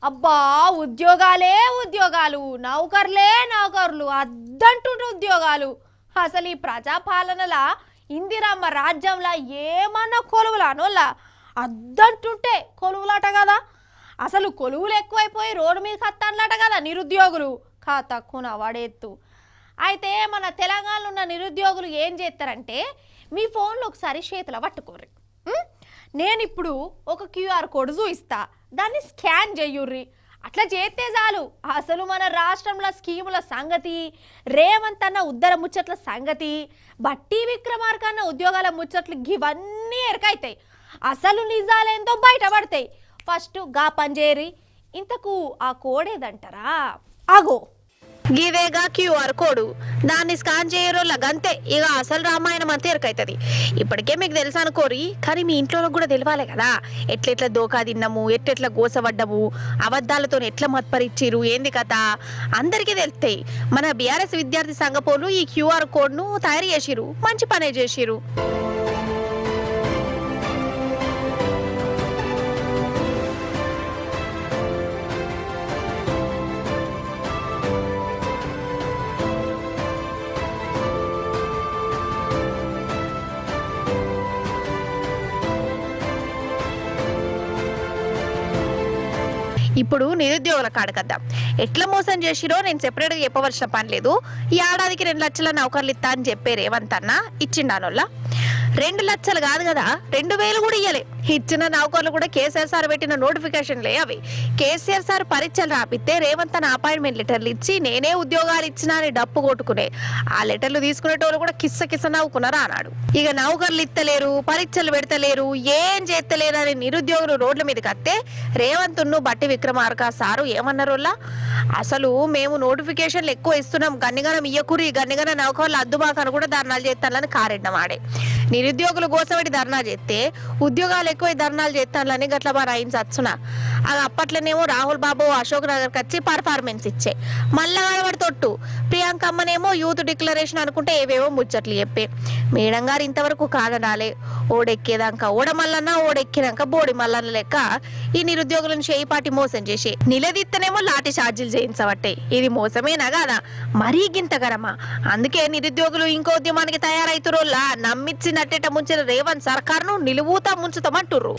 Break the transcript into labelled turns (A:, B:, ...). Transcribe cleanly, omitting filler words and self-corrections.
A: అబ్బా ఉద్యోగాలే ఉద్యోగాలు, నౌకర్లే నౌకర్లు, అద్దంటుంటే ఉద్యోగాలు. అసలు ఈ ప్రజాపాలనలా ఇందిరమ్మ రాజ్యంలా ఏమన్నా కొలువులానోళ్ళ అద్దంటుంటే కొలువులాట కదా. అసలు కొలువులు ఎక్కువైపోయి రోడ్డు మీద కత్తాన్లాట కదా నిరుద్యోగులు. తక్కువ వాడేత్తు. అయితే మన తెలంగాణలో ఉన్న నిరుద్యోగులు ఏం చేస్తారంటే మీ ఫోన్లో ఒకసారి చేతిలో పట్టుకోర్రి. నేను ఇప్పుడు ఒక క్యూఆర్ కోడ్ చూపిస్తా, దాన్ని స్కాన్ చెయ్యుర్రి. అట్లా చేస్తే చాలు. అసలు మన రాష్ట్రంలో స్కీముల సంగతి, రేవంత్ అన్న ఉద్దర ముచ్చట్ల సంగతి, బట్టి విక్రమార్క అన్న ఉద్యోగాల ముచ్చట్లు ఇవన్నీ ఎరకైతాయి. అసలు నిజాలేందో బయటపడతాయి. ఫస్ట్ గా పనిచేయరి. ఇంతకు ఆ కోడ్ ఏదంటారా? ఆగో గివేగా క్యూఆర్ కోడ్. దాన్ని స్కాన్ చేయరోళ్ళ గంతే. ఇక అసలు రామాయణం అంతే ఎరకైతుంది. ఇప్పటికే మీకు తెలుసు అనుకోరి, కానీ మీ ఇంట్లో కూడా తెలియాలి కదా. ఎట్లెట్లా దోకా తిన్నాము, ఎట్లెట్లా గోసపడ్డము, అబద్ధాలతో ఎట్లా మత్పరిచ్చిరు, ఏంది కథ అందరికీ తెలుస్తాయి. మన బీఆర్ఎస్ విద్యార్థి సంఘపోలు ఈ క్యూఆర్ కోడ్ను తయారు చేసిరు. మంచి పనే చేసిరు. ఇప్పుడు నిరుద్యోగుల కాడకద్దాం. ఎట్లా మోసం చేసిరో నేను సెపరేట్గా చెప్పవలసిన పని లేదు. ఈ ఏడాదికి 2 లక్షల నౌకర్లు ఇస్తా అని చెప్పే రేవంత్ అన్న ఇచ్చిండానోళ్ళ 2 లక్షలు కాదు కదా, 2000 కూడా ఇయ్యలే. ఇచ్చిన నౌకర్లు కూడా కేసీఆర్ సార్ పెట్టిన నోటిఫికేషన్లే అవి. కేసీఆర్ సార్ పరీక్షలు రాపిస్తే రేవంత్ అన్న అపాయింట్మెంట్ లెటర్లు ఇచ్చి నేనే ఉద్యోగాలు ఇచ్చినా అని డప్పు కొట్టుకునే ఆ లెటర్లు తీసుకునేటోళ్ళు కూడా కిస్స కిస్స నవ్వుకున్నారా అన్నాడు. ఇక నౌకర్లు ఇత్తలేరు, పరీక్షలు పెడతలేరు, ఏం చేస్తలేరు అని నిరుద్యోగులు రోడ్ల మీదకి వస్తే రేవంత్ బట్టి విక్రమార్క సారు ఏమన్నారోళ్ళ, అసలు మేము నోటిఫికేషన్లు ఎక్కువ ఇస్తున్నాం, గన్నిగనం ఇయ్యకురి, గన్నిగన నౌకర్లు అద్దుబాకను కూడా ధర్నాలు చేస్తానని కారెడ్డం ఆడే. నిరుద్యోగులు కోసమటి ధర్నా చేస్తే ఉద్యోగాలు ఎక్కువ ధర్నాలు చేస్తానని గట్ల రాయించి వచ్చునా. అది అప్పట్లోనేమో రాహుల్ బాబు అశోక్ నగర్కి వచ్చి పర్ఫార్మెన్స్ ఇచ్చే, మళ్ళా గడబడి తొట్టు ప్రియాంకమ్మనేమో యూత్ డిక్లరేషన్ అనుకుంటే ఏవేవో ముచ్చట్లు చెప్పే. మేడం గారు ఇంతవరకు కాదనాలే, ఓడెక్కేదాకా ఓడమల్లన్నా, ఓడెక్కినాక బోడి మల్లన్న లెక్క ఈ నిరుద్యోగులను చేయిపాటి మోసం చేసి నిలదీత్తనేమో లాఠీ ఛార్జీలు చేయించబట్టే. ఇది మోసమేనా కాదా? మరీ గింతగరమా? అందుకే నిరుద్యోగులు ఇంకో ఉద్యమానికి తయారైతురోళ్ళ నమ్మిచ్చి నట్టేట ముంచిన రేవంత్ సర్కార్ను నిలువుతా ముంచుతామంటుర్రు.